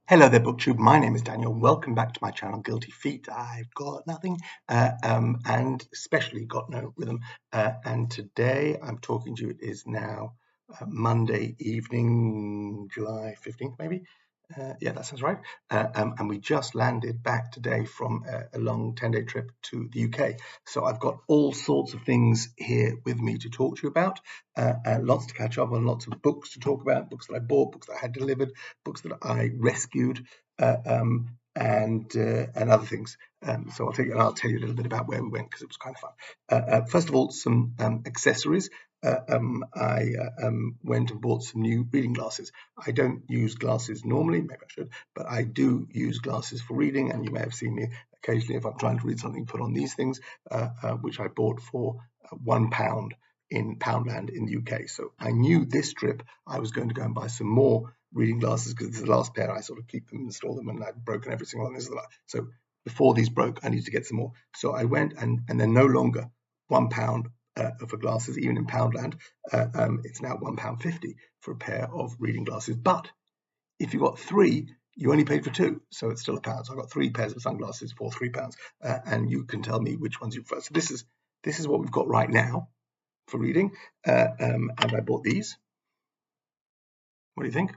Hello there, BookTube. My name is Daniel. Welcome back to my channel, Guilty Feet. I've got nothing and especially got no rhythm. And today I'm talking to you. It is now Monday evening, July 15th, maybe. Yeah, that sounds right. And we just landed back today from a long 10-day trip to the UK. So I've got all sorts of things here with me to talk to you about. Lots to catch up on, lots of books to talk about, books that I bought, books that I had delivered, books that I rescued, and other things. So I'll tell you a little bit about where we went because it was kind of fun. First of all, some accessories. I went and bought some new reading glasses. I don't use glasses normally, maybe I should, but I do use glasses for reading, and you may have seen me occasionally if I'm trying to read something, put on these things, which I bought for £1 in Poundland in the UK. So I knew this trip I was going to go and buy some more reading glasses because this is the last pair. I sort of keep them, install them, and I'd broken every single one. So before these broke, I need to get some more. So I went, and they're no longer £1 for glasses, even in Poundland. It's now £1.50 for a pair of reading glasses. But if you got three, you only paid for two, so it's still £1. So I got 3 pairs of sunglasses for £3, and you can tell me which ones you prefer. So this is what we've got right now for reading, and I bought these. What do you think?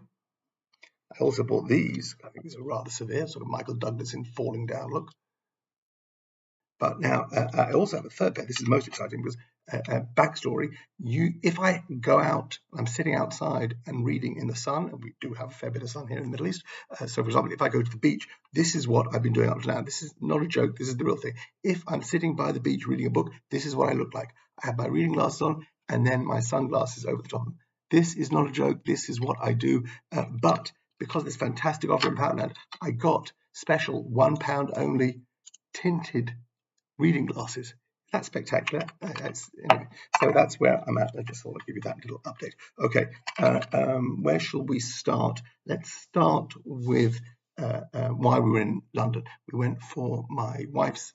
I also bought these. I think these are rather severe, sort of Michael Douglas in falling down look. But now I also have a third pair. This is most exciting because backstory. If I go out, I'm sitting outside and reading in the sun, and we do have a fair bit of sun here in the Middle East. So, for example, if I go to the beach, this is what I've been doing up to now. This is not a joke. This is the real thing. If I'm sitting by the beach reading a book, this is what I look like. I have my reading glasses on, and then my sunglasses over the top of them. This is not a joke. This is what I do. But because of this fantastic offer in Poundland, I got special £1 only tinted reading glasses. That's spectacular. Anyway, so that's where I'm at. I just thought I'd give you that little update. Okay, where shall we start? Let's start with why we were in London. We went for my wife's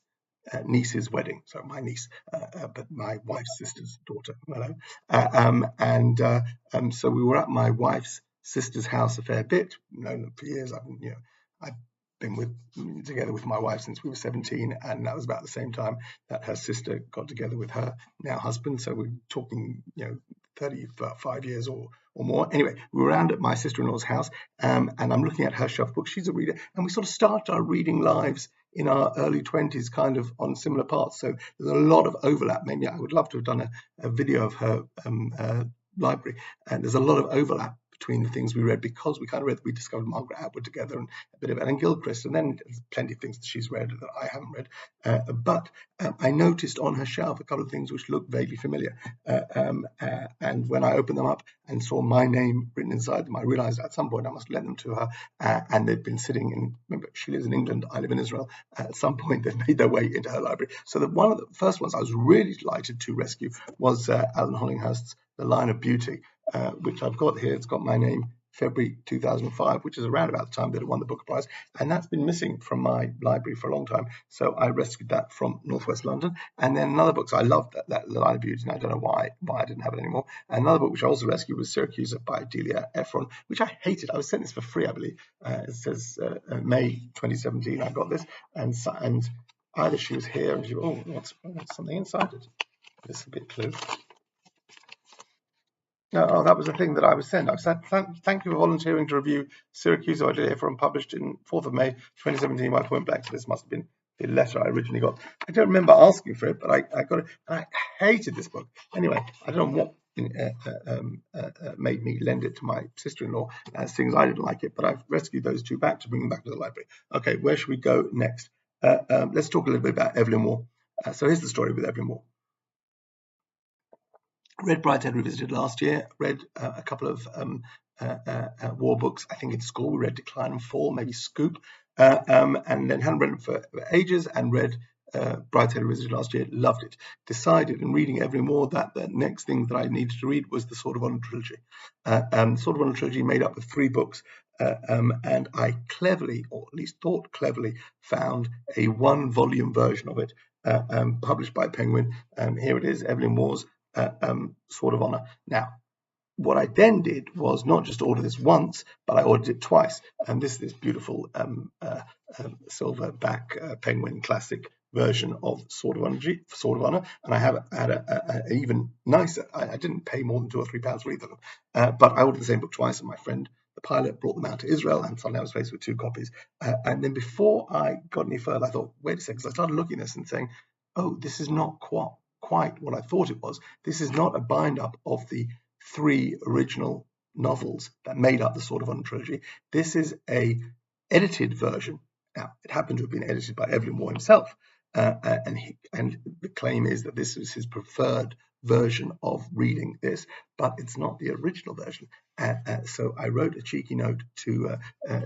niece's wedding. So my niece, but my wife's sister's daughter. Hello. So we were at my wife's sister's house a fair bit. Known them for years. I've been together with my wife since we were 17, and that was about the same time that her sister got together with her now husband. So we're talking, 35 years or more. Anyway, we were around at my sister-in-law's house, and I'm looking at her shelf book. She's a reader, and we sort of start our reading lives in our early 20s, kind of on similar paths. So there's a lot of overlap. Maybe I would love to have done a video of her library, and there's a lot of overlap between the things we read because we discovered Margaret Atwood together and a bit of Ellen Gilchrist, and then there's plenty of things that she's read that I haven't read. But I noticed on her shelf a couple of things which looked vaguely familiar. And when I opened them up and saw my name written inside them, I realized at some point I must lend them to her. And they'd been sitting in, remember, she lives in England, I live in Israel. At some point, they've made their way into her library. So one of the first ones I was really delighted to rescue was Alan Hollinghurst's The Line of Beauty, which I've got here. It's got my name, February 2005, which is around about the time that it won the Booker Prize, and that's been missing from my library for a long time. So I rescued that from Northwest London. And then another book, so I loved that The Line of Beauty, and I don't know why I didn't have it anymore. Another book which I also rescued was Syracuse by Delia Ephron, which I hated. I was sent this for free, I believe. It says May 2017. I got this, and either she was here and she, what's something inside it? This is a bit clue. No, that was the thing that I was sent. I said, thank you for volunteering to review Syracuse by Delia Ephron, published in 4th of May 2017 by Quin Blake. So this must have been the letter I originally got. I don't remember asking for it, but I got it. I hated this book. Anyway, I don't know what made me lend it to my sister-in-law, seeing as I didn't like it, but I've rescued those two back to bring them back to the library. Okay, where should we go next? Let's talk a little bit about Evelyn Waugh. So here's the story with Evelyn Waugh. Read Brideshead Revisited last year, read a couple of war books, I think in school. We read Decline and Fall, maybe Scoop, and then hadn't read them for ages, and read Brideshead Revisited last year, loved it. Decided in reading Evelyn Waugh that the next thing that I needed to read was the Sword of Honour trilogy. Sword of Honour trilogy made up of 3 books, and I cleverly, or at least thought cleverly, found a 1-volume version of it, published by Penguin. Here it is, Evelyn Waugh's Sword of Honour. Now, what I then did was not just order this once, but I ordered it twice. And this beautiful silverback penguin classic version of Sword of Honor, and I have had an even nicer. I didn't pay more than £2 or £3 for either of them, but I ordered the same book twice, and my friend the pilot brought them out to Israel, and suddenly I was faced with 2 copies. And then before I got any further, I thought, wait a second, because I started looking at this and saying, oh, this is not quite what I thought it was. This is not a bind up of the 3 original novels that made up the Sword of Honor trilogy. This is a edited version. Now, it happened to have been edited by Evelyn Waugh himself, and the claim is that this is his preferred version of reading this, but it's not the original version. So I wrote a cheeky note to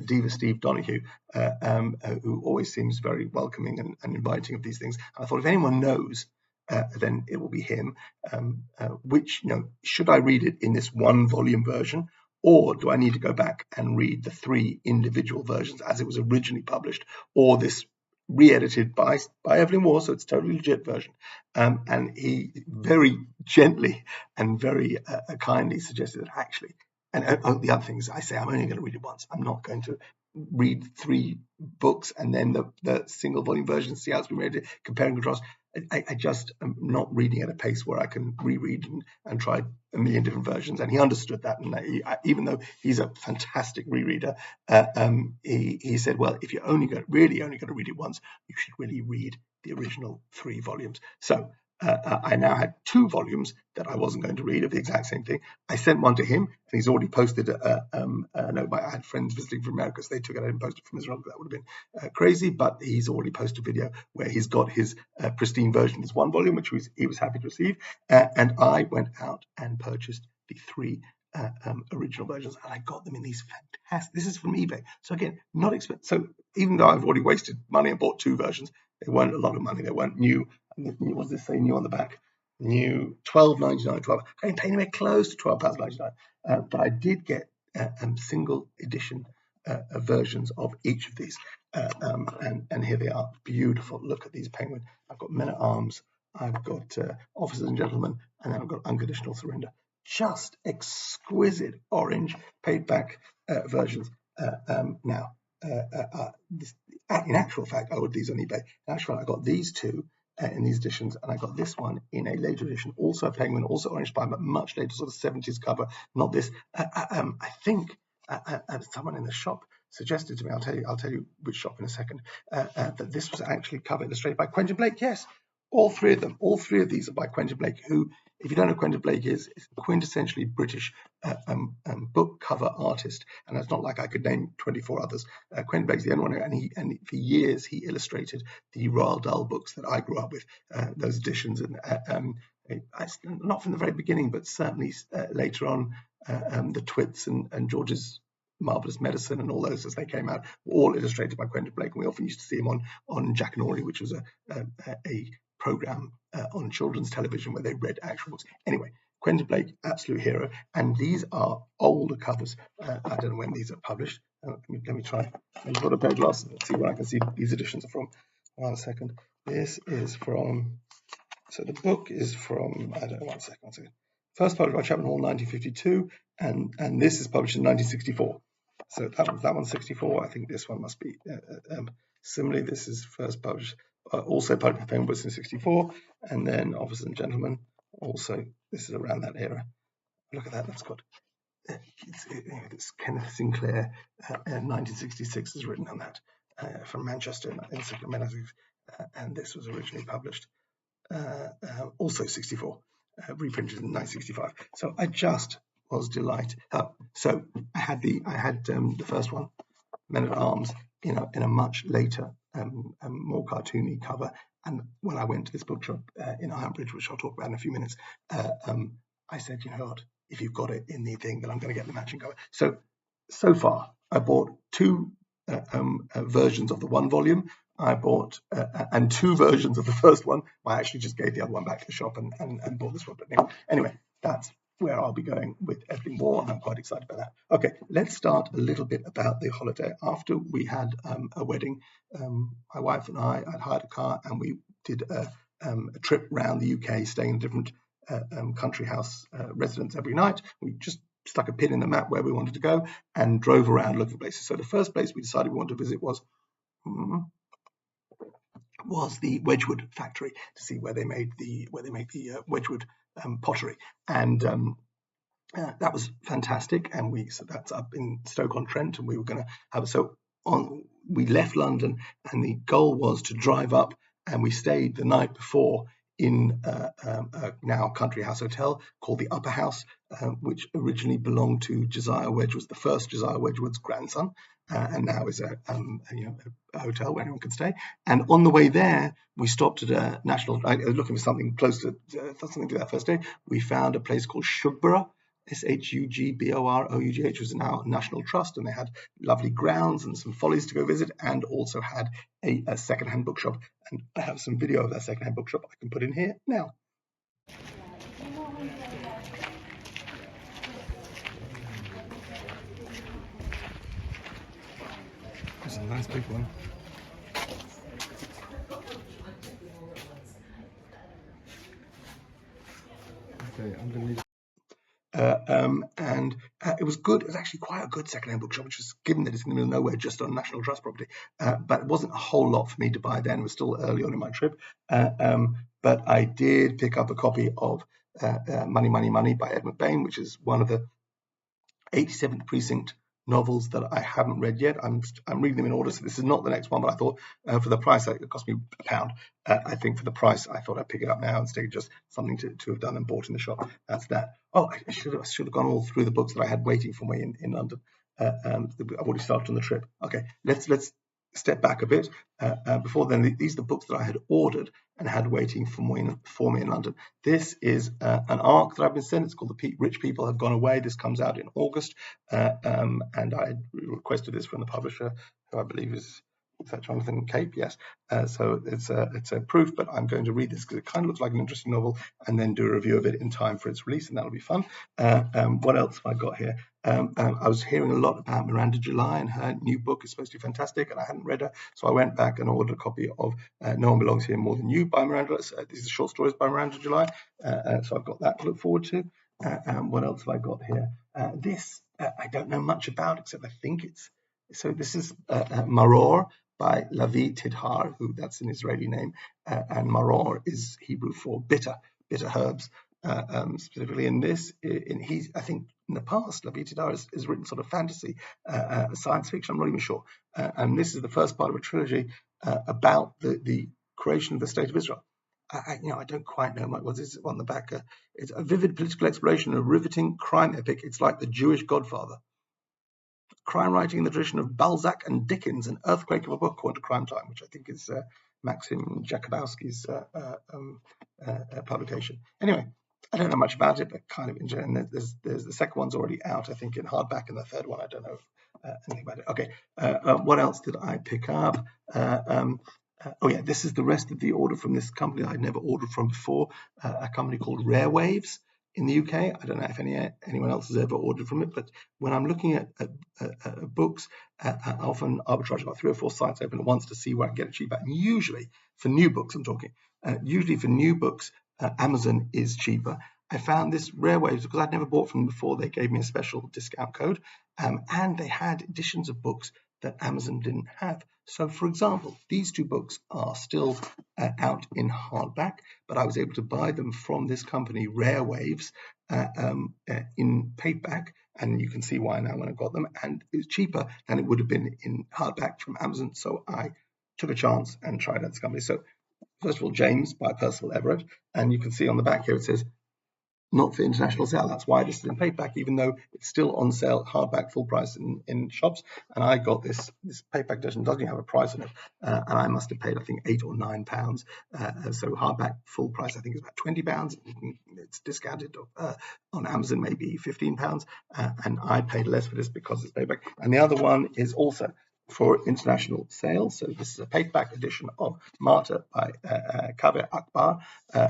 Diva Steve Donoghue, who always seems very welcoming and inviting of these things. And I thought, if anyone knows, then it will be him. Which, should I read it in this 1-volume version, or do I need to go back and read the 3 individual versions as it was originally published, or this re-edited by Evelyn Waugh, so it's a totally legit version? And he very gently and very kindly suggested that actually, and the other thing is, I say I'm only going to read it once. I'm not going to read 3 books and then the single volume version, see how it's been read, compare and contrast. I just am not reading at a pace where I can reread and try a million different versions. And he understood that. And even though he's a fantastic rereader, he said, well, if you're really only going to read it once, you should really read the original 3 volumes. So I now had 2 volumes that I wasn't going to read of the exact same thing. I sent one to him, and he's already posted a note. I had friends visiting from America, so they took it and posted it from Israel. That would have been crazy, but he's already posted a video where he's got his pristine version, this 1 volume, which he was happy to receive. And I went out and purchased the 3 original versions, and I got them in these fantastic. This is from eBay, so again, not expensive. So even though I've already wasted money and bought 2 versions, they weren't a lot of money. They weren't new. What does this say? New on the back. New $12.99. I didn't pay anywhere close to £12.99. But I did get single edition versions of each of these, and here they are. Beautiful. Look at these penguins. I've got men at arms. I've got officers and gentlemen, and then I've got unconditional surrender. Just exquisite orange paid back versions. Now, in actual fact, I ordered these on eBay. In actual fact, I got these 2 in these editions, and I got this one in a later edition, also a penguin, also orange spine, but much later, sort of 70s cover. Not this. I think someone in the shop suggested to me, I'll tell you which shop in a second, that this was actually cover illustrated by Quin Blake. Yes, all 3 of them. All 3 of these are by Quin Blake, who, if you don't know who Quin Blake is a quintessentially British book cover artist, and it's not like I could name 24 others. Quin Blake's the only one, and for years he illustrated the Roald Dahl books that I grew up with, those editions, and not from the very beginning, but certainly later on, the Twits and George's Marvelous Medicine and all those as they came out, were all illustrated by Quin Blake, and we often used to see him on Jack and Ori, which was a program on children's television where they read actual books. Anyway, Quin Blake, absolute hero, and these are older covers. I don't know when these are published. Let me try. I've got a pair of glasses. Let's see where I can see these editions are from. 1 second. This is from. So the book is from. I don't know. 1 second. First published by Chapman Hall, 1952, and this is published in 1964. So that one's 64. I think this one must be. Similarly, this is first published. Also published by Penguin in 64, and then Officers and Gentlemen. Also, this is around that era. Look at that. That's got. It's Kenneth Sinclair, 1966 is written on that, from Manchester, and this was originally published also 64, reprinted in 1965. So I just was delighted. So I had the first one, Men at Arms, in a much later, more cartoony cover. And when I went to this bookshop in Ironbridge, which I'll talk about in a few minutes, I said, you know what, if you've got it in the thing, then I'm going to get the matching cover. So far, I bought 2 versions of the 1 volume. I bought and 2 versions of the first one. I actually just gave the other one back to the shop and bought this one. But anyway, that's where I'll be going with Evelyn Waugh, and I'm quite excited about that. Okay, let's start a little bit about the holiday. After we had a wedding, my wife and I had hired a car, and we did a trip around the UK, staying in different country house residence every night. We just stuck a pin in the map where we wanted to go and drove around looking for places. So the first place we decided we wanted to visit was the Wedgwood factory, to see where they made the Wedgwood pottery, and that was fantastic. And so that's up in Stoke-on-Trent, and we were going to have we left London, and the goal was to drive up, and we stayed the night before in a now country house hotel called the Upper House, which originally belonged to Josiah Wedgwood, the first Josiah Wedgwood's grandson, and now is a hotel where anyone can stay. And on the way there, we stopped at a national. I was looking for something close to something to that first day. We found a place called Shugborough. Shugboroughh, which was now a national trust, and they had lovely grounds and some follies to go visit, and also had a second-hand bookshop. And I have some video of that second-hand bookshop I can put in here now. This is a nice big one. Okay, I'm going to need. And it was good. It was actually quite a good second-hand bookshop, which was, given that it's in the middle of nowhere, just on National Trust property. But it wasn't a whole lot for me to buy then. It was still early on in my trip. But I did pick up a copy of Money, Money, Money by Ed McBain, which is one of the 87th Precinct novels that I haven't read yet. I'm reading them in order, so this is not the next one, but I thought for the price, it cost me £1. I think for the price, I thought I'd pick it up now instead of just something to have done and bought in the shop. That's that. Oh, I should have gone all through the books that I had waiting for me in London. I've already started on the trip. Okay, let's step back a bit. Before then, these are the books that I had ordered and had waiting for me in London. This is an ARC that I've been sent. It's called The Rich People Have Gone Away. This comes out in August, and I requested this from the publisher, who I believe is that Jonathan Cape. Yes. So it's a proof, but I'm going to read this because it kind of looks like an interesting novel, and then do a review of it in time for its release, and that'll be fun. What else have I got here? I was hearing a lot about Miranda July, and her new book is supposed to be fantastic, and I hadn't read her, so I went back and ordered a copy of No One Belongs Here More Than You by Miranda. These are short stories by Miranda July, so I've got that to look forward to. What else have I got here? This I don't know much about, except I think this is Maror by Lavi Tidhar, who that's an Israeli name, and Maror is Hebrew for bitter herbs. Specifically in this, I think in the past, Lavi Tidhar has written sort of fantasy, science fiction. I'm not even sure. And this is the first part of a trilogy about the creation of the State of Israel. I don't quite know what is on the back. It's a vivid political exploration, a riveting crime epic. It's like the Jewish Godfather. Crime writing in the tradition of Balzac and Dickens, an earthquake of a book called Crime Time, which I think is Maxim Jakubowski's publication. Anyway, I don't know much about it, but kind of enjoy it. And there's the second one's already out, I think, in hardback, and the third one, I don't know anything about it. Okay, what else did I pick up? Oh yeah, this is the rest of the order from this company I'd never ordered from before, a company called Rare Waves in the UK. I don't know if anyone else has ever ordered from it, but when I'm looking at books, I often arbitrage about 3 or 4 sites open at once to see where I can get it cheaper. And usually for new books, I'm talking, Amazon is cheaper. I found this Rare Waves because I'd never bought from them before. They gave me a special discount code, and they had editions of books that Amazon didn't have. So, for example, these 2 books are still out in hardback, but I was able to buy them from this company, Rare Waves, in paperback, and you can see why now when I got them, and it's cheaper than it would have been in hardback from Amazon. So I took a chance and tried out this company. So, first of all, James by Percival Everett, and you can see on the back here it says, not for international sale. That's why this is in paperback, even though it's still on sale, hardback, full price in shops. And I got this paperback edition, doesn't even have a price on it, and I must have paid, I think, £8 or £9. So hardback, full price, I think, is about £20. It's discounted on Amazon, maybe £15, and I paid less for this because it's paperback. And the other one is also for international sales. So this is a paperback edition of Martyr by Kaveh Akbar,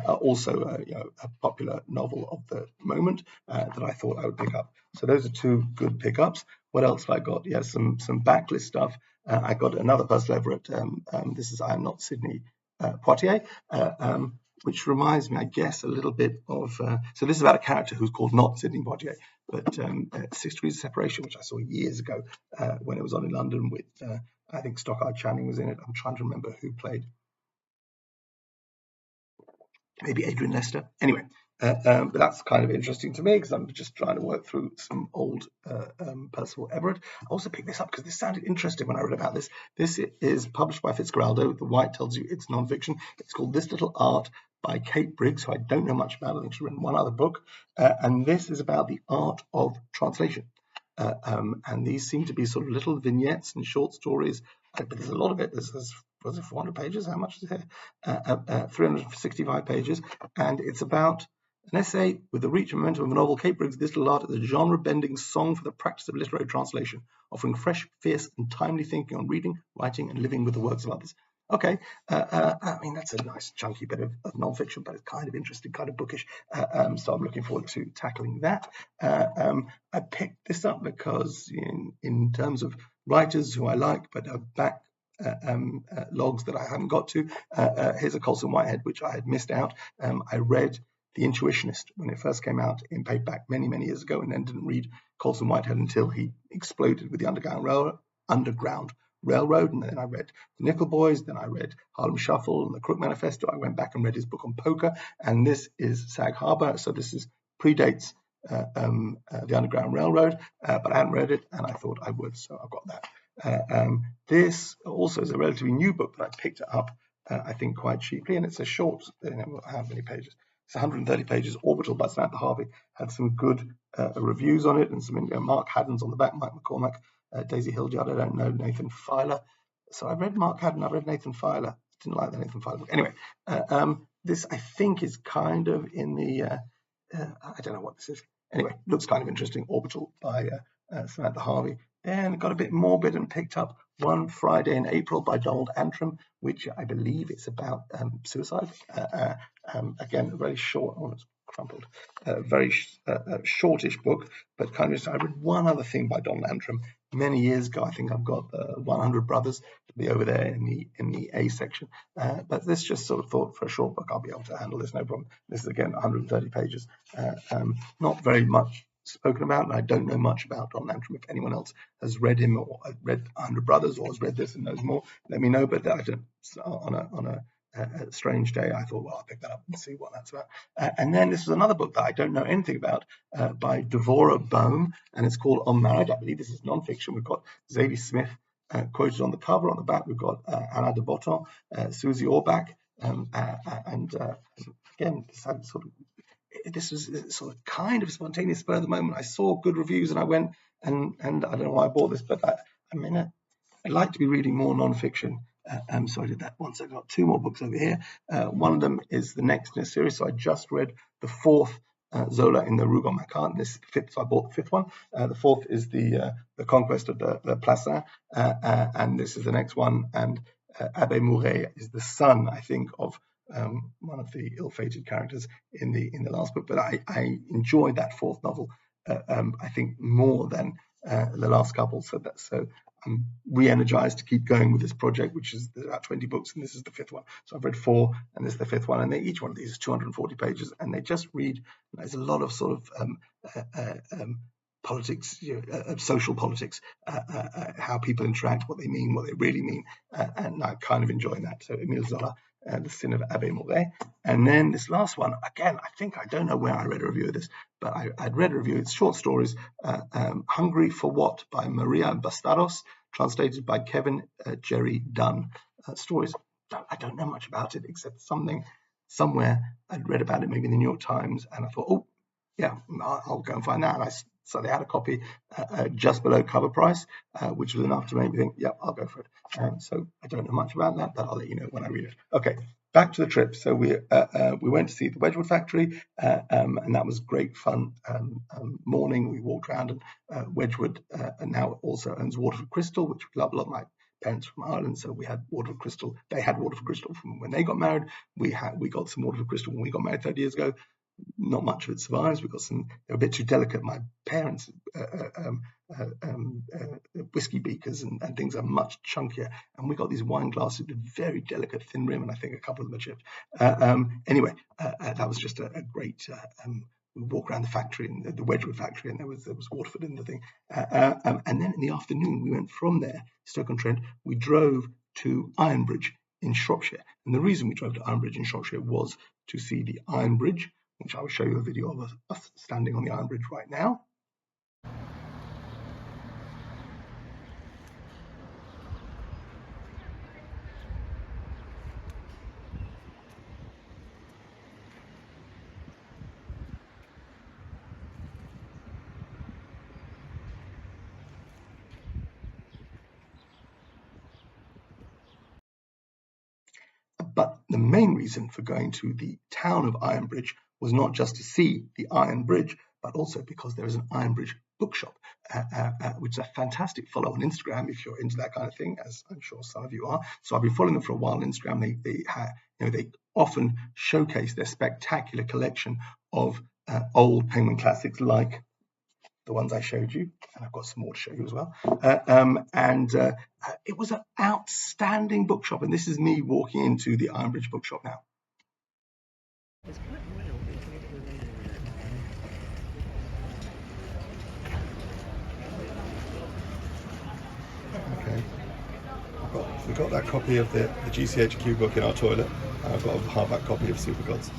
also a popular novel of the moment that I thought I would pick up. So those are 2 good pickups. What else have I got? Yeah, some backlist stuff. I got another Percival Everett. This is I Am Not Sidney Poitier, which reminds me, I guess, a little bit of. So this is about a character who's called not Sidney Poitier, but 6 Degrees of Separation, which I saw years ago when it was on in London with, I think Stockard-Channing was in it. I'm trying to remember who played. Maybe Adrian Lester. Anyway, but that's kind of interesting to me because I'm just trying to work through some old Percival Everett. I also picked this up because this sounded interesting when I read about this. This is published by Fitzgeraldo. The white tells you it's non-fiction. It's called This Little Art by Kate Briggs, who I don't know much about. I think she's written one other book. And this is about the art of translation. And these seem to be sort of little vignettes and short stories. But there's a lot of it. There's was it 400 pages? How much is it here? 365 pages. And it's about an essay with the reach and momentum of a novel. Kate Briggs' This Little Art is a genre-bending song for the practice of literary translation, offering fresh, fierce, and timely thinking on reading, writing, and living with the works of others. Okay, I mean, that's a nice chunky bit of non-fiction, but it's kind of interesting, kind of bookish. So I'm looking forward to tackling that. I picked this up because in terms of writers who I like, but are back logs that I haven't got to, here's a Coulson Whitehead, which I had missed out. I read The Intuitionist when it first came out in paperback many, many years ago, and then didn't read Coulson Whitehead until he exploded with the Underground Railroad, and then I read The Nickel Boys, then I read Harlem Shuffle and The Crook Manifesto. I went back and read his book on poker, and this is Sag Harbor, so this is predates The Underground Railroad, but I hadn't read it, and I thought I would, so I've got that. This also is a relatively new book, but I picked it up, I think, quite cheaply, and it's a short, how many pages? It's 130 pages. Orbital by Samantha Harvey had some good reviews on it, and some Mark Haddon's on the back, Mike McCormack, Daisy Hildyard, I don't know, Nathan Filer. So I read Mark Haddon, I read Nathan Filer. Didn't like the Nathan Filer book. Anyway, this I think is kind of in the, I don't know what this is. Anyway, looks kind of interesting. Orbital by Samantha Harvey. Then got a bit morbid and picked up One Friday in April by Donald Antrim, which I believe it's about suicide. Again, a very short, oh, it's crumpled, very shortish book, but kind of, I read one other thing by Donald Antrim many years ago. I think I've got 100 Brothers to be over there in the A section, but this just sort of thought for a short book I'll be able to handle this, no problem. This is again 130 pages, not very much spoken about, and I don't know much about Donald Antrim. If anyone else has read him or read 100 Brothers or has read this and knows more, let me know. But I don't, on a strange day, I thought, well, I'll pick that up and see what that's about. And then this is another book that I don't know anything about, by Devorah Bohm, and it's called On Marriage. I believe this is non-fiction. We've got Zadie Smith quoted on the cover. On the back, we've got Anna de Botton, Susie Orbach, and again, this was sort of kind of spontaneous spur of the moment. I saw good reviews and I went, and I don't know why I bought this, but I mean, I'd like to be reading more non-fiction. So I did that once. I've got 2 more books over here. One of them is the next in a series. So I just read the 4th Zola in the Rougon-Macquart. This is the 5th, so I bought the 5th one. The 4th is the Conquest of the Plassans, and this is the next one. And Abbé Mouret is the son, I think, of one of the ill-fated characters in the last book. But I enjoyed that 4th novel, I think, more than the last couple. So I'm re-energized to keep going with this project, which is about 20 books, and this is the 5th one. So I've read 4, and this is the 5th one, and each one of these is 240 pages, and they just read. There's a lot of sort of politics, social politics, how people interact, what they mean, what they really mean, and I'm kind of enjoying that. So Émile Zola, The Sin of Abbé Mouret. And then this last one, again, I don't know where I read a review of this, but I'd read a review. It's short stories, Hungry for What by Maria Bastados, translated by Kevin Jerry Dunn. Stories, I don't know much about it, except somewhere I'd read about it, maybe in the New York Times, and I thought, oh, yeah, I'll go and find that. And so they had a copy just below cover price, which was enough to make me think, yeah, I'll go for it. So I don't know much about that, but I'll let you know when I read it. Okay, back to the trip. So we went to see the Wedgwood factory, and that was great fun. Morning, we walked around, and Wedgwood now also owns Waterford Crystal, which we love a lot. My parents from Ireland, so we had Waterford Crystal. They had Waterford Crystal from when they got married. We got some Waterford Crystal when we got married 30 years ago. Not much of it survives. We got some. They're a bit too delicate. My parents' whiskey beakers and things are much chunkier, and we got these wine glasses with very delicate thin rim, and I think a couple of them are chipped. Anyway, that was just a great we walk around the factory, and the Wedgwood factory, and there was Waterford in the thing. And then in the afternoon, we went from there, Stoke-on-Trent. We drove to Ironbridge in Shropshire. And the reason we drove to Ironbridge in Shropshire was to see the Iron Bridge, which I will show you a video of us standing on the Iron Bridge right now. But the main reason for going to the town of Ironbridge was not just to see the Iron Bridge, but also because there is an Ironbridge bookshop, which is a fantastic follow on Instagram if you're into that kind of thing, as I'm sure some of you are. So I've been following them for a while on Instagram. They often showcase their spectacular collection of old Penguin classics like the ones I showed you, and I've got some more to show you as well. It was an outstanding bookshop, and this is me walking into the Ironbridge bookshop now. Okay, we've got that copy of the GCHQ book in our toilet, and I've got a hardback copy of Supergods.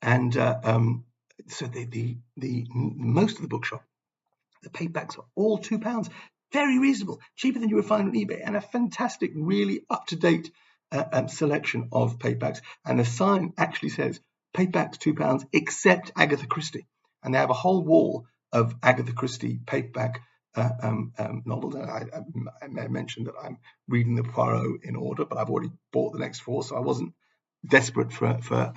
And so the most of the bookshop, the paperbacks are all £2, very reasonable, cheaper than you would find on eBay, and a fantastic, really up-to-date selection of paperbacks. And the sign actually says paperbacks £2 except Agatha Christie, and they have a whole wall of Agatha Christie paperback novels. I may have mentioned that I'm reading the Poirot in order, but I've already bought the next 4, so I wasn't desperate for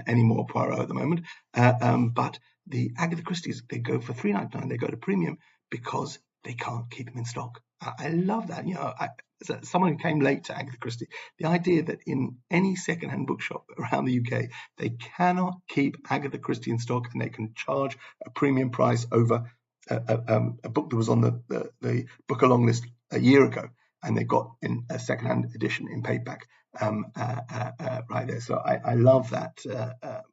any more Poirot at the moment. But the Agatha Christie's, they go for £3.99. They go to premium because they can't keep them in stock. I love that. As someone who came late to Agatha Christie, the idea that in any second-hand bookshop around the UK, they cannot keep Agatha Christie in stock and they can charge a premium price over a book that was on the book along list a year ago, and they got in a second-hand edition in paperback right there. So I love that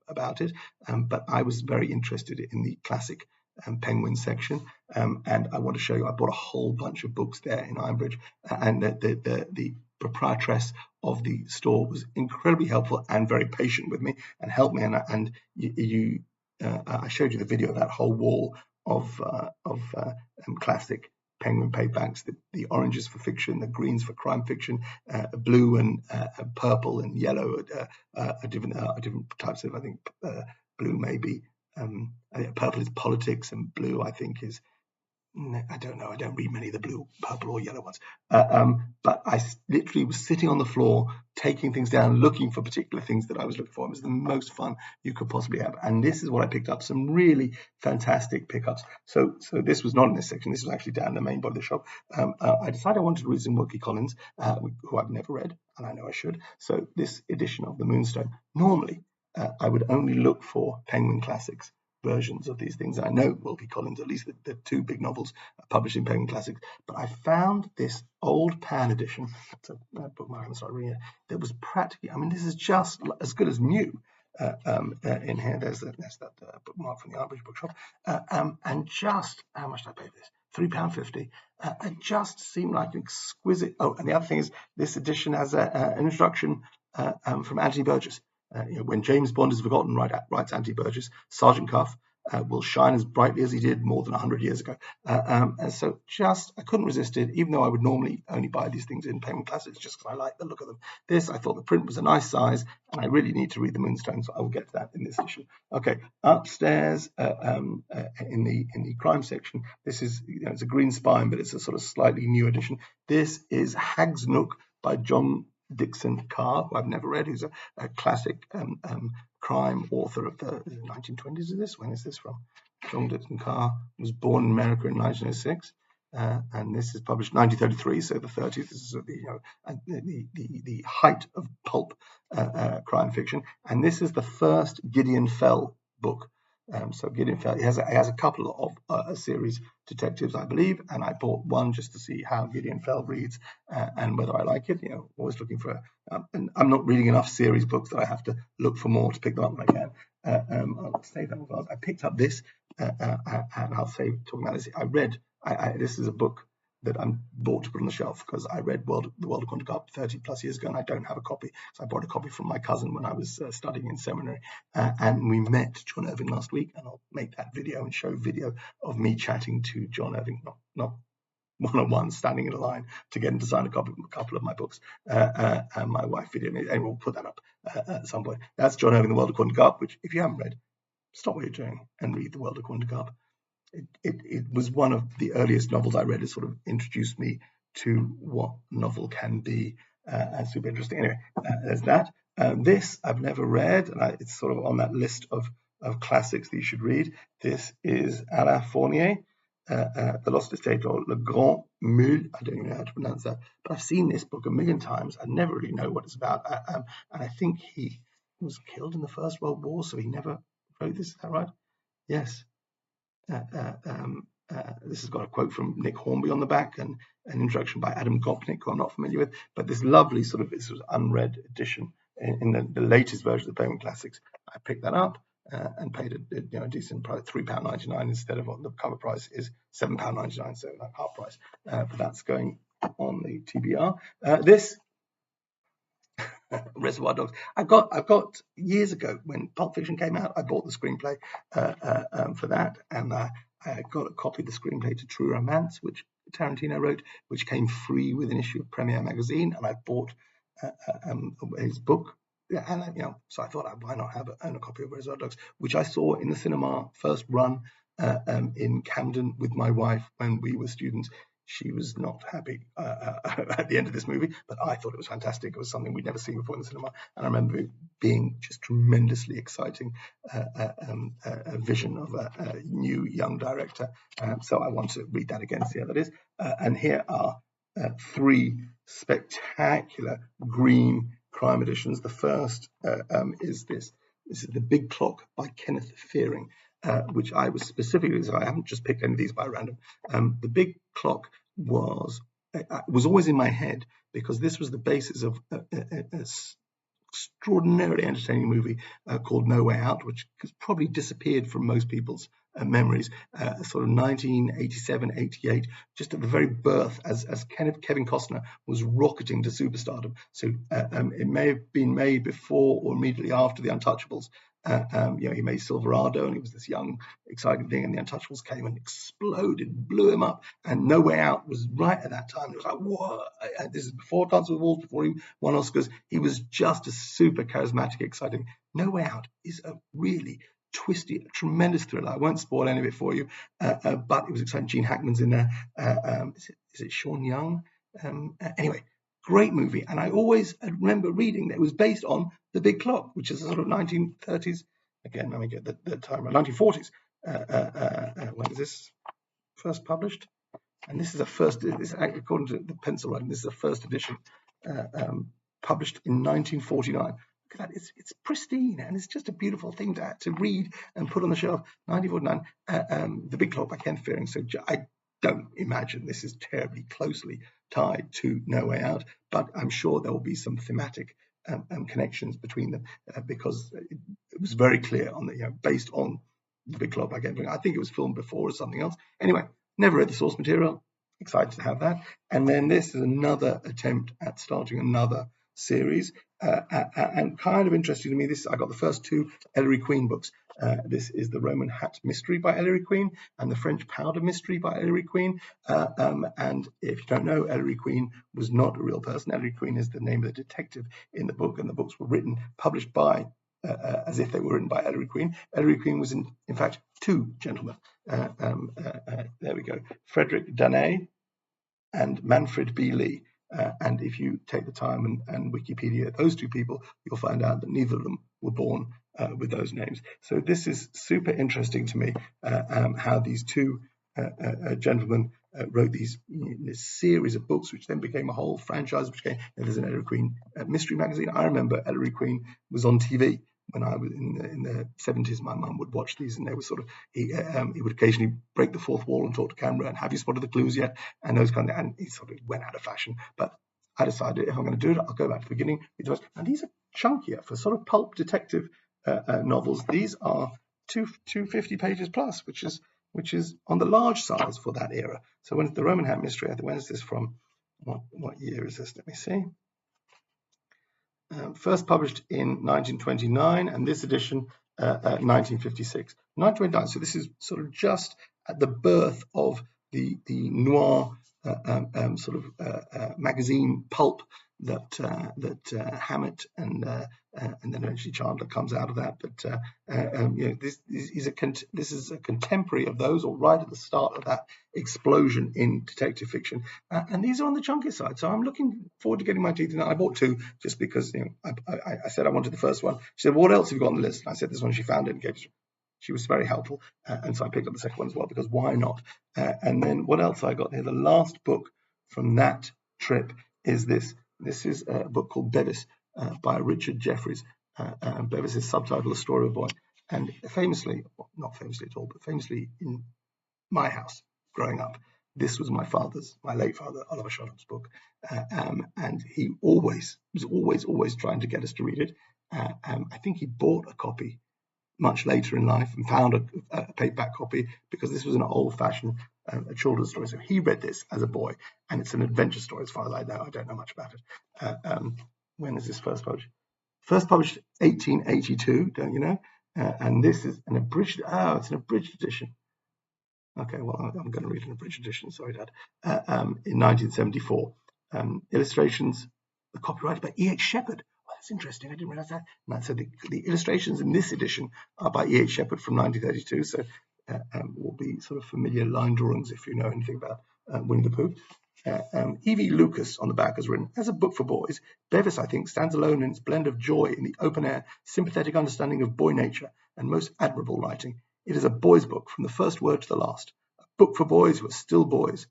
about it. But I was very interested in the classic Penguin section, and I want to show you. I bought a whole bunch of books there in Ironbridge, and the proprietress of the store was incredibly helpful and very patient with me and helped me. And I showed you the video of that whole wall of classic Penguin paperbacks, the oranges for fiction, the greens for crime fiction, blue and purple and yellow are different types of, I think blue maybe, I think purple is politics and blue I think is, I don't know, I don't read many of the blue, purple or yellow ones. But I literally was sitting on the floor, taking things down, looking for particular things that I was looking for. It was the most fun you could possibly have. And this is what I picked up, some really fantastic pickups. So this was not in this section. This was actually down the main body of the shop. I decided I wanted to read some Wilkie Collins, who I've never read, and I know I should. So this edition of the Moonstone, normally I would only look for Penguin Classics versions of these things. I know Wilkie Collins, at least the 2 big novels published in Penguin Classics, but I found this old pan edition. It's a bookmark, I'm sorry, reading it. That was practically, I mean, this is just as good as new. In here, there's that bookmark from the Ironbridge bookshop, and just how much did I pay for this? £3.50. It just seemed like an exquisite. Oh, and the other thing is, this edition has an introduction from Anthony Burgess. When James Bond is forgotten, writes Anthony Burgess, Sergeant Cuff, will shine as brightly as he did more than 100 years ago. And so I couldn't resist it, even though I would normally only buy these things in Payment Classics just because I like the look of them. This, I thought the print was a nice size, and I really need to read the Moonstone, so I will get to that in this issue. Okay, upstairs in the crime section, this is, it's a green spine, but it's a sort of slightly new edition. This is Hags Nook by John Dixon Carr, who I've never read, who's a classic crime author of the 1920s. Is this? When is this from? John Dixon Carr was born in America in 1906, and this is published 1933, so the 30s. This is the height of pulp crime fiction, and this is the first Gideon Fell book. So Gideon Fell, he has a couple of a series detectives, I believe, and I bought one just to see how Gideon Fell reads and whether I like it. Always looking for and I'm not reading enough series books that I have to look for more to pick them up when I can. I'll save that one. I picked up this, and I'll say, talking about this, I read. This is a book that I'm bought to put on the shelf because I read The World According to Garp 30 plus years ago, and I don't have a copy. So I bought a copy from my cousin when I was studying in seminary, and we met John Irving last week, and I'll make that video and show video of me chatting to John Irving, not one-on-one, standing in a line to get him to sign a couple of my books, and my wife video. Anyway, we'll put that up at some point. That's John Irving, The World According to Garp, which if you haven't read, stop what you're doing and read The World According to Garp. It was one of the earliest novels I read. It sort of introduced me to what novel can be, and super interesting. Anyway, there's that. This I've never read, and it's sort of on that list of classics that you should read. This is Alain Fournier, The Lost Estate, or Le Grand Mule. I don't even know how to pronounce that, but I've seen this book a million times. I never really know what it's about, and I think he was killed in the First World War, so he never wrote this. Is that right? Yes. This has got a quote from Nick Hornby on the back and an introduction by Adam Gopnik, who I'm not familiar with, but this lovely sort of unread edition in the latest version of the Payment Classics. I picked that up and paid a decent price, £3.99 instead of what the cover price is £7.99, so like half price. But that's going on the TBR. This Reservoir Dogs. I've got years ago when Pulp Fiction came out, I bought the screenplay for that, and I got a copy of the screenplay to True Romance, which Tarantino wrote, which came free with an issue of Premiere magazine, and I bought his book. And so I thought, why not own a copy of Reservoir Dogs, which I saw in the cinema first run in Camden with my wife when we were students. She was not happy at the end of this movie, but I thought it was fantastic. It was something we'd never seen before in the cinema, and I remember it being just tremendously exciting, a vision of a new young director. So I want to read that again, see how that is. And here are three spectacular green crime editions. The first is this. This is The Big Clock by Kenneth Fearing. Which I was specifically, so I haven't just picked any of these by random. The Big Clock was always in my head because this was the basis of an extraordinarily entertaining movie called No Way Out, which has probably disappeared from most people's memories, sort of 1987, 88, just at the very birth as Kevin Costner was rocketing to superstardom. So it may have been made before or immediately after The Untouchables. He made Silverado, and he was this young, exciting thing, and The Untouchables came and exploded, blew him up, and No Way Out was right at that time. It was like, whoa, this is before Dances with Wolves, before he won Oscars. He was just a super charismatic, exciting. No Way Out is a really twisty, tremendous thriller. I won't spoil any of it for you, but it was exciting. Gene Hackman's in there. Is it Sean Young? Anyway, great movie. And I always remember reading that it was based on The Big Clock, which is a sort of 1930s, again, let me get the time, 1940s. When was this first published? And this is according to the pencil writing, this is the first edition published in 1949. Look at that, it's pristine, and it's just a beautiful thing to read and put on the shelf. 1949, The Big Clock by Ken Fearing. So I don't imagine this is terribly closely tied to No Way Out, but I'm sure there will be some thematic connections between them because it was very clear on the based on The Big Clock by Ken Fearing. I think it was filmed before or something else. Anyway, never read the source material. Excited to have that. And then this is another attempt at starting another series, and kind of interesting to me. I got the first two Ellery Queen books, This is the Roman Hat Mystery by Ellery Queen and the French Powder Mystery by Ellery Queen. And if you don't know, Ellery Queen was not a real person. Ellery Queen is the name of the detective in the book, and the books were published by, as if they were written by Ellery Queen. Ellery Queen was in fact two gentlemen. There we go, Frederick Danay and Manfred B. Lee. And if you take the time and Wikipedia those two people, you'll find out that neither of them were born with those names. So this is super interesting to me, how these two gentlemen wrote this series of books, which then became a whole franchise, which became, there's an Ellery Queen mystery magazine. I remember Ellery Queen was on TV when I was in the 70s. My mum would watch these, and they were sort of, he would occasionally break the fourth wall and talk to camera and have you spotted the clues yet, and those kind of, and he sort of went out of fashion. But I decided if I'm going to do it, I'll go back to the beginning. And these are chunkier for sort of pulp detective novels. These are 250 pages plus, which is on the large size for that era. So when the Roman Hat Mystery, when is this from? What year is this? Let me see. First published in 1929, and this edition 1956. 1929. So this is sort of just at the birth of the noir magazine pulp that Hammett and then eventually Chandler comes out of that. But this is a contemporary of those, or right at the start of that explosion in detective fiction. And these are on the chunky side, so I'm looking forward to getting my teeth in that. I bought two just because I said I wanted the first one. She said, "What else have you got on the list?" And I said, "This one." She found it and gave it. She was very helpful, and so I picked up the second one as well, because why not? And then what else I got here? The last book from that trip is this. This is a book called Beis by Richard Jefferies. Beis is subtitled A Story of a Boy. And famously, not famously at all, but famously in my house growing up, this was my late father, Oliver Sharp's book. And he was always trying to get us to read it. I think he bought a copy much later in life and found a paperback copy, because this was an old-fashioned children's story. So he read this as a boy, and it's an adventure story as far as I know. I don't know much about it. When is this first published? First published 1882, don't you know? And this is an abridged, it's an abridged edition. Okay, well, I'm going to read an abridged edition, sorry, Dad. In 1974. Illustrations, the copyright by E.H. Shepard. That's interesting. I didn't realize that. And so the illustrations in this edition are by E.H. Shepard from 1932. So will be sort of familiar line drawings if you know anything about Winnie the Pooh. E.V. Lucas on the back has written, as a book for boys, Beis, I think, stands alone in its blend of joy in the open air, sympathetic understanding of boy nature, and most admirable writing. It is a boy's book from the first word to the last. A book for boys who are still boys,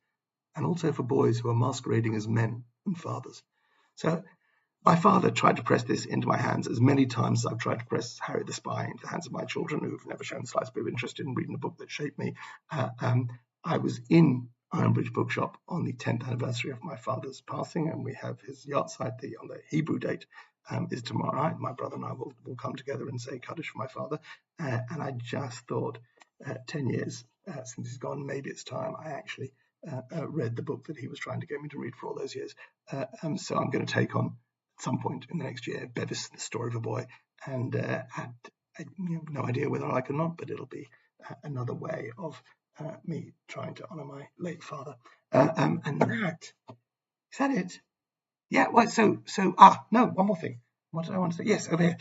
and also for boys who are masquerading as men and fathers. So my father tried to press this into my hands as many times as I've tried to press Harriet the Spy into the hands of my children, who've never shown the slightest bit of interest in reading a book that shaped me. I was in Ironbridge Bookshop on the 10th anniversary of my father's passing, and we have his yahrzeit on the Hebrew date is tomorrow night. My brother and I will come together and say Kaddish for my father. And I just thought, 10 years since he's gone, maybe it's time I actually read the book that he was trying to get me to read for all those years. So I'm going to take on, at some point in the next year, Beis, The Story of a Boy, and I have no idea whether I like it or not, but it'll be another way of me trying to honour my late father. And that, is that it? Yeah, well, no, one more thing. What did I want to say? Yes, over here.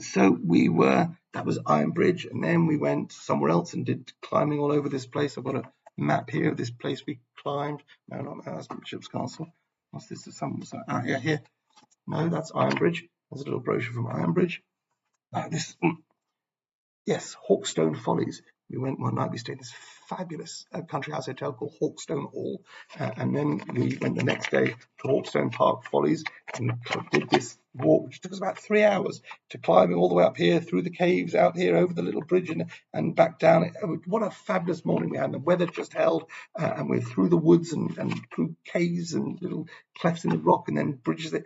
So that was Ironbridge, and then we went somewhere else and did climbing all over this place. I've got a map here of this place we climbed. No, not that, that's Bishop's Castle. What's this? Yeah, here. No, that's Ironbridge. There's a little brochure from Ironbridge. Yes, Hawkstone Follies. We went one night, we stayed in this fabulous country house hotel called Hawkstone Hall. And then we went the next day to Hawkstone Park Follies and did this walk, which took us about 3 hours, to climbing all the way up here, through the caves, out here, over the little bridge and back down. What a fabulous morning we had. The weather just held, and we're through the woods and through caves and little clefts in the rock, and then bridges that.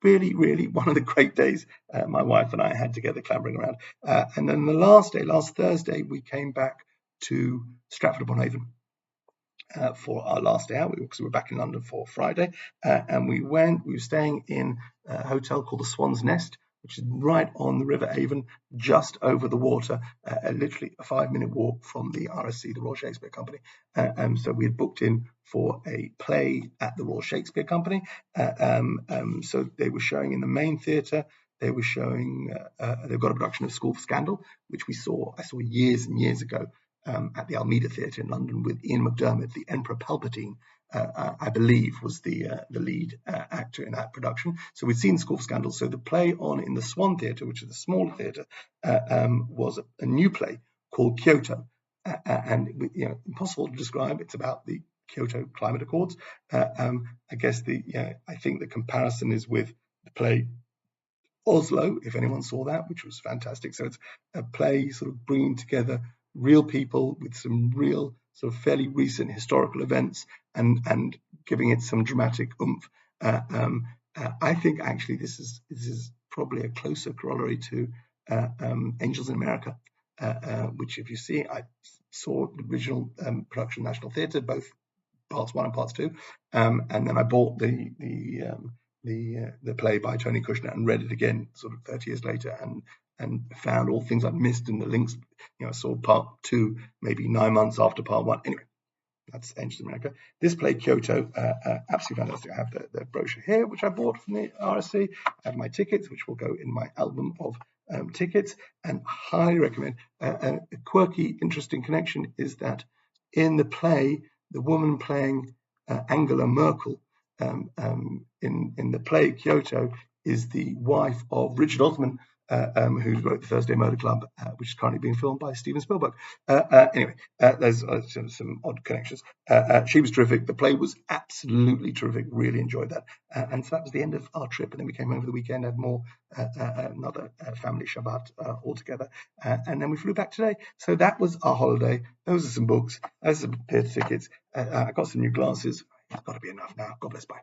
Really, really one of the great days my wife and I had together clambering around. And then the last day, last Thursday, we came back to Stratford upon Avon for our last day out, because we were back in London for Friday. And we were staying in a hotel called the Swan's Nest, which is right on the River Avon, just over the water, literally a 5-minute walk from the RSC, the Royal Shakespeare Company. So we had booked in for a play at the Royal Shakespeare Company. So they were showing in the main theatre. They were showing, they've got a production of School for Scandal, which I saw years and years ago at the Almeida Theatre in London with Ian McDermott, the Emperor Palpatine, I believe, was the lead actor in that production. So we'd seen School for Scandal. So the play on in the Swan Theatre, which is a smaller theatre, was a new play called Kyoto. And impossible to describe. It's about the Kyoto Climate Accords. I guess I think the comparison is with the play Oslo, if anyone saw that, which was fantastic. So it's a play sort of bringing together real people with some real sort of fairly recent historical events and giving it some dramatic oomph. I think actually this is probably a closer corollary to Angels in America, which if you see, I saw the original production National Theatre, both parts 1 and parts 2, and then I bought the play by Tony Kushner and read it again sort of 30 years later and found all things I'd missed in the links. I saw part 2 maybe 9 months after part 1. Anyway, that's Angels in America. This play, Kyoto, absolutely fantastic. I have the brochure here, which I bought from the RSC. I have my tickets, which will go in my album of tickets, and highly recommend. A quirky, interesting connection is that in the play, the woman playing Angela Merkel in the play Kyoto is the wife of Richard Osman, who wrote The Thursday Motor Club, which is currently being filmed by Steven Spielberg. Anyway, there's some odd connections. She was terrific. The play was absolutely terrific. Really enjoyed that. And so that was the end of our trip. And then we came over the weekend, had more another family Shabbat altogether. And then we flew back today. So that was our holiday. Those are some books. Those are some theatre tickets. I got some new glasses. It's got to be enough now. God bless. Bye.